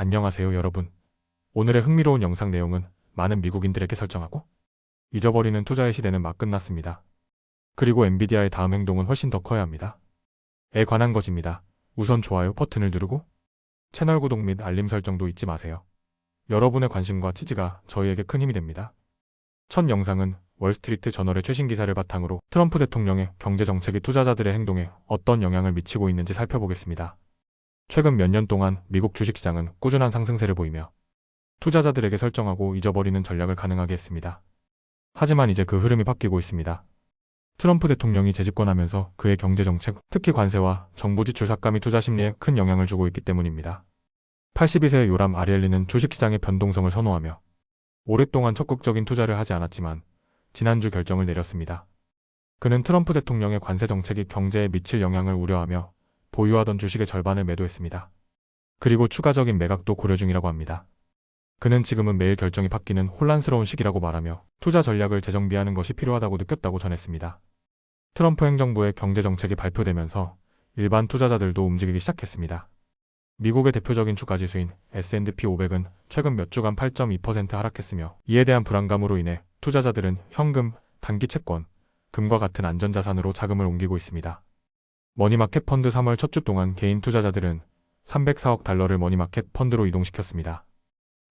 안녕하세요 여러분. 오늘의 흥미로운 영상 내용은 많은 미국인들에게 설정하고 잊어버리는 투자의 시대는 막 끝났습니다. 그리고 엔비디아의 다음 행동은 훨씬 더 커야 합니다. 에 관한 것입니다. 우선 좋아요 버튼을 누르고 채널 구독 및 알림 설정도 잊지 마세요. 여러분의 관심과 지지가 저희에게 큰 힘이 됩니다. 첫 영상은 월스트리트 저널의 최신 기사를 바탕으로 트럼프 대통령의 경제 정책이 투자자들의 행동에 어떤 영향을 미치고 있는지 살펴보겠습니다. 최근 몇 년 동안 미국 주식시장은 꾸준한 상승세를 보이며 투자자들에게 설정하고 잊어버리는 전략을 가능하게 했습니다. 하지만 이제 그 흐름이 바뀌고 있습니다. 트럼프 대통령이 재집권하면서 그의 경제정책, 특히 관세와 정부 지출 삭감이 투자 심리에 큰 영향을 주고 있기 때문입니다. 82세의 요람 아리엘리는 주식시장의 변동성을 선호하며 오랫동안 적극적인 투자를 하지 않았지만 지난주 결정을 내렸습니다. 그는 트럼프 대통령의 관세 정책이 경제에 미칠 영향을 우려하며 보유하던 주식의 절반을 매도했습니다. 그리고 추가적인 매각도 고려 중이라고 합니다. 그는 지금은 매일 결정이 바뀌는 혼란스러운 시기라고 말하며 투자 전략을 재정비하는 것이 필요하다고 느꼈다고 전했습니다. 트럼프 행정부의 경제 정책이 발표되면서 일반 투자자들도 움직이기 시작했습니다. 미국의 대표적인 주가지수인 S&P 500은 최근 몇 주간 8.2% 하락했으며 이에 대한 불안감으로 인해 투자자들은 현금, 단기 채권, 금과 같은 안전자산으로 자금을 옮기고 있습니다. 머니마켓 펀드 3월 첫 주 동안 개인 투자자들은 304억 달러를 머니마켓 펀드로 이동시켰습니다.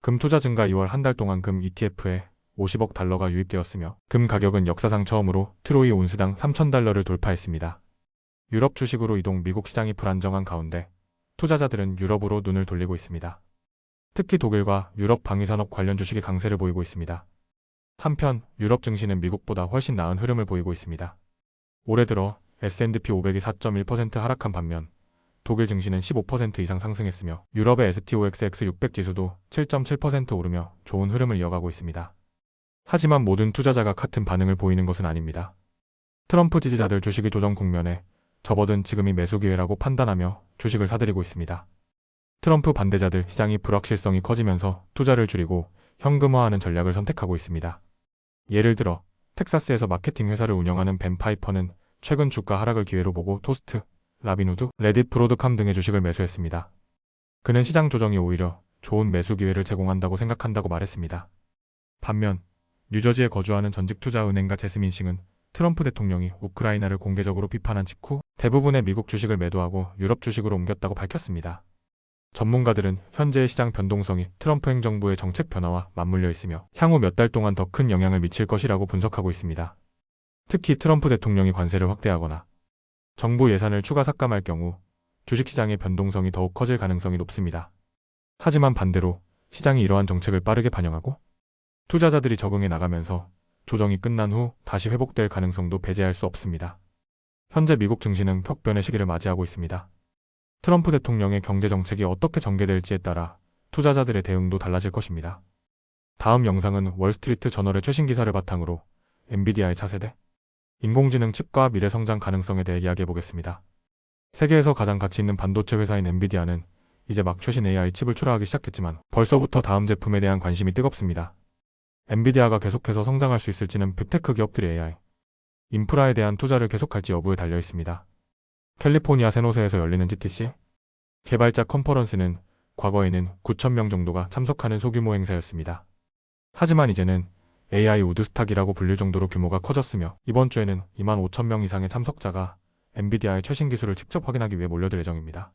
금 투자 증가 2월 한 달 동안 금 ETF에 50억 달러가 유입되었으며 금 가격은 역사상 처음으로 트로이 온스당 3,000달러를 돌파했습니다. 유럽 주식으로 이동 미국 시장이 불안정한 가운데 투자자들은 유럽으로 눈을 돌리고 있습니다. 특히 독일과 유럽 방위산업 관련 주식이 강세를 보이고 있습니다. 한편 유럽 증시는 미국보다 훨씬 나은 흐름을 보이고 있습니다. 올해 들어 S&P 500이 4.1% 하락한 반면 독일 증시는 15% 이상 상승했으며 유럽의 STOXX 600 지수도 7.7% 오르며 좋은 흐름을 이어가고 있습니다. 하지만 모든 투자자가 같은 반응을 보이는 것은 아닙니다. 트럼프 지지자들 주식이 조정 국면에 접어든 지금이 매수 기회라고 판단하며 주식을 사들이고 있습니다. 트럼프 반대자들 시장이 불확실성이 커지면서 투자를 줄이고 현금화하는 전략을 선택하고 있습니다. 예를 들어 텍사스에서 마케팅 회사를 운영하는 벤 파이퍼는 최근 주가 하락을 기회로 보고 토스트, 라빈후드, 레딧 브로드캄 등의 주식을 매수했습니다. 그는 시장 조정이 오히려 좋은 매수 기회를 제공한다고 생각한다고 말했습니다. 반면 뉴저지에 거주하는 전직 투자 은행가 제스민 싱은 트럼프 대통령이 우크라이나를 공개적으로 비판한 직후 대부분의 미국 주식을 매도하고 유럽 주식으로 옮겼다고 밝혔습니다. 전문가들은 현재의 시장 변동성이 트럼프 행정부의 정책 변화와 맞물려 있으며 향후 몇 달 동안 더 큰 영향을 미칠 것이라고 분석하고 있습니다. 특히 트럼프 대통령이 관세를 확대하거나 정부 예산을 추가 삭감할 경우 주식시장의 변동성이 더욱 커질 가능성이 높습니다. 하지만 반대로 시장이 이러한 정책을 빠르게 반영하고 투자자들이 적응해 나가면서 조정이 끝난 후 다시 회복될 가능성도 배제할 수 없습니다. 현재 미국 증시는 격변의 시기를 맞이하고 있습니다. 트럼프 대통령의 경제 정책이 어떻게 전개될지에 따라 투자자들의 대응도 달라질 것입니다. 다음 영상은 월스트리트 저널의 최신 기사를 바탕으로 엔비디아의 차세대, 인공지능 칩과 미래 성장 가능성에 대해 이야기해보겠습니다. 세계에서 가장 가치 있는 반도체 회사인 엔비디아는 이제 막 최신 AI 칩을 출하하기 시작했지만 벌써부터 다음 제품에 대한 관심이 뜨겁습니다. 엔비디아가 계속해서 성장할 수 있을지는 빅테크 기업들이 AI, 인프라에 대한 투자를 계속할지 여부에 달려 있습니다. 캘리포니아 샌호세에서 열리는 GTC 개발자 컨퍼런스는 과거에는 9,000명 정도가 참석하는 소규모 행사였습니다. 하지만 이제는 AI 우드스탁이라고 불릴 정도로 규모가 커졌으며 이번 주에는 25,000명 이상의 참석자가 엔비디아의 최신 기술을 직접 확인하기 위해 몰려들 예정입니다.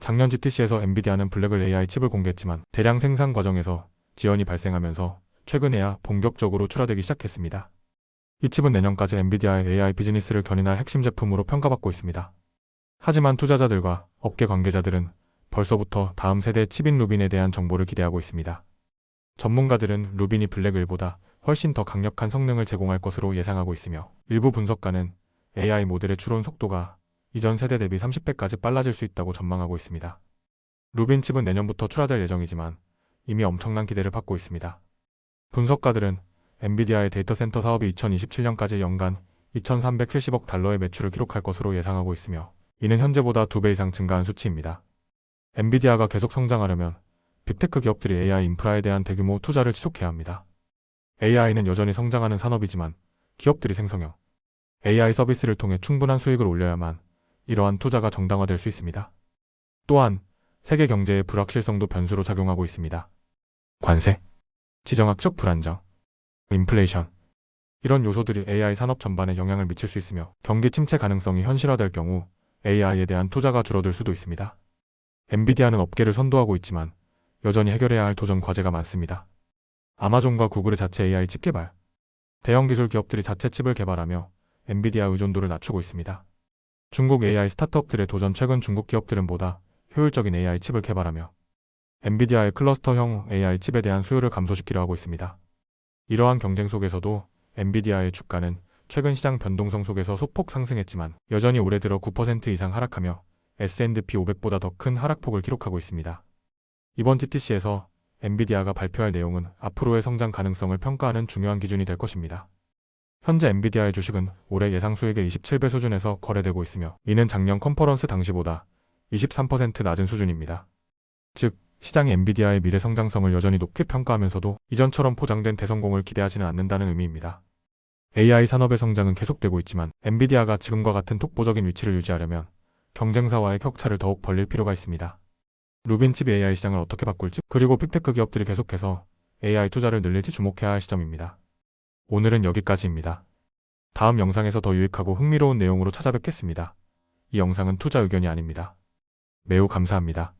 작년 GTC에서 엔비디아는 블랙을 AI 칩을 공개했지만 대량 생산 과정에서 지연이 발생하면서 최근에야 본격적으로 출하되기 시작했습니다. 이 칩은 내년까지 엔비디아의 AI 비즈니스를 견인할 핵심 제품으로 평가받고 있습니다. 하지만 투자자들과 업계 관계자들은 벌써부터 다음 세대 칩인 루빈에 대한 정보를 기대하고 있습니다. 전문가들은 루빈이 블랙을보다 훨씬 더 강력한 성능을 제공할 것으로 예상하고 있으며 일부 분석가는 AI 모델의 추론 속도가 이전 세대 대비 30배까지 빨라질 수 있다고 전망하고 있습니다. 루빈 칩은 내년부터 출하될 예정이지만 이미 엄청난 기대를 받고 있습니다. 분석가들은 엔비디아의 데이터 센터 사업이 2027년까지 연간 2,370억 달러의 매출을 기록할 것으로 예상하고 있으며 이는 현재보다 2배 이상 증가한 수치입니다. 엔비디아가 계속 성장하려면 빅테크 기업들이 AI 인프라에 대한 대규모 투자를 지속해야 합니다. AI는 여전히 성장하는 산업이지만 기업들이 생성형 AI 서비스를 통해 충분한 수익을 올려야만 이러한 투자가 정당화될 수 있습니다. 또한 세계 경제의 불확실성도 변수로 작용하고 있습니다. 관세, 지정학적 불안정, 인플레이션. 이런 요소들이 AI 산업 전반에 영향을 미칠 수 있으며 경기 침체 가능성이 현실화될 경우 AI에 대한 투자가 줄어들 수도 있습니다. 엔비디아는 업계를 선도하고 있지만 여전히 해결해야 할 도전 과제가 많습니다. 아마존과 구글의 자체 AI 칩 개발, 대형 기술 기업들이 자체 칩을 개발하며 엔비디아 의존도를 낮추고 있습니다. 중국 AI 스타트업들의 도전. 최근 중국 기업들은 보다 효율적인 AI 칩을 개발하며 엔비디아의 클러스터형 AI 칩에 대한 수요를 감소시키려 하고 있습니다. 이러한 경쟁 속에서도 엔비디아의 주가는 최근 시장 변동성 속에서 소폭 상승했지만 여전히 올해 들어 9% 이상 하락하며 S&P 500보다 더 큰 하락폭을 기록하고 있습니다. 이번 GTC에서 엔비디아가 발표할 내용은 앞으로의 성장 가능성을 평가하는 중요한 기준이 될 것입니다. 현재 엔비디아의 주식은 올해 예상 수익의 27배 수준에서 거래되고 있으며 이는 작년 컨퍼런스 당시보다 23% 낮은 수준입니다. 즉, 시장이 엔비디아의 미래 성장성을 여전히 높게 평가하면서도 이전처럼 포장된 대성공을 기대하지는 않는다는 의미입니다. AI 산업의 성장은 계속되고 있지만 엔비디아가 지금과 같은 독보적인 위치를 유지하려면 경쟁사와의 격차를 더욱 벌릴 필요가 있습니다. 루빈칩이 AI 시장을 어떻게 바꿀지, 그리고 빅테크 기업들이 계속해서 AI 투자를 늘릴지 주목해야 할 시점입니다. 오늘은 여기까지입니다. 다음 영상에서 더 유익하고 흥미로운 내용으로 찾아뵙겠습니다. 이 영상은 투자 의견이 아닙니다. 매우 감사합니다.